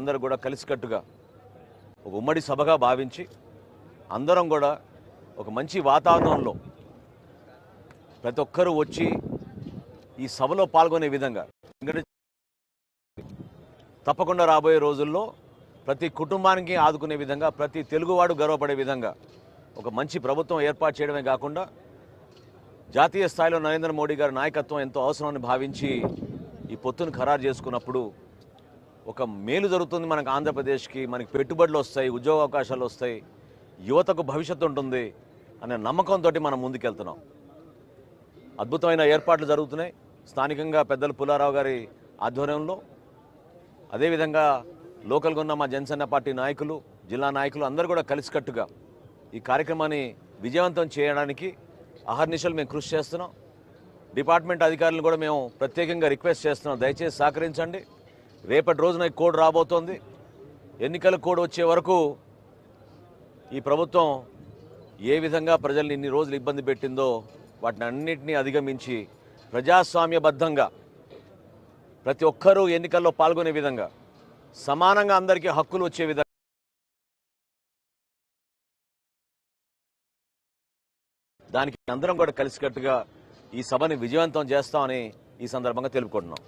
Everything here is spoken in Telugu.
అందరూ కూడా కలిసికట్టుగా ఒక ఉమ్మడి సభగా భావించి అందరం కూడా ఒక మంచి వాతావరణంలో ప్రతి ఒక్కరూ వచ్చి ఈ సభలో పాల్గొనే విధంగా, తప్పకుండా రాబోయే రోజుల్లో ప్రతి కుటుంబానికి ఆదుకునే విధంగా, ప్రతి తెలుగువాడు గర్వపడే విధంగా ఒక మంచి ప్రభుత్వం ఏర్పాటు చేయడమే కాకుండా జాతీయ స్థాయిలో నరేంద్ర మోడీ గారి నాయకత్వం ఎంతో అవసరమని భావించి ఈ పొత్తును ఖరారు చేసుకున్నప్పుడు ఒక మేలు జరుగుతుంది మనకు ఆంధ్రప్రదేశ్కి. మనకి పెట్టుబడులు వస్తాయి, ఉద్యోగ అవకాశాలు వస్తాయి, యువతకు భవిష్యత్తు ఉంటుంది అనే నమ్మకంతో మనం ముందుకెళ్తున్నాం. అద్భుతమైన ఏర్పాట్లు జరుగుతున్నాయి స్థానికంగా పెద్దలు పుల్లారావు గారి ఆధ్వర్యంలో. అదేవిధంగా లోకల్గా ఉన్న మా జనసేన పార్టీ నాయకులు, జిల్లా నాయకులు అందరూ కూడా కలిసికట్టుగా ఈ కార్యక్రమాన్ని విజయవంతం చేయడానికి అహర్నిశలు మేము కృషి చేస్తున్నాం. డిపార్ట్మెంట్ అధికారులను కూడా మేము ప్రత్యేకంగా రిక్వెస్ట్ చేస్తున్నాం, దయచేసి సహకరించండి. రేపటి రోజున ఈ కోడ్ రాబోతోంది. ఎన్నికల కోడ్ వచ్చే వరకు ఈ ప్రభుత్వం ఏ విధంగా ప్రజల్ని ఇన్ని రోజులు ఇబ్బంది పెట్టిందో వాటిని అన్నింటినీ అధిగమించి ప్రజాస్వామ్యబద్ధంగా ప్రతి ఒక్కరూ ఎన్నికల్లో పాల్గొనే విధంగా, సమానంగా అందరికీ హక్కులు వచ్చే విధంగా దానికి అందరం కూడా కలిసికట్టుగా ఈ సభని విజయవంతం చేస్తామని ఈ సందర్భంగా తెలుపుకుంటున్నాం.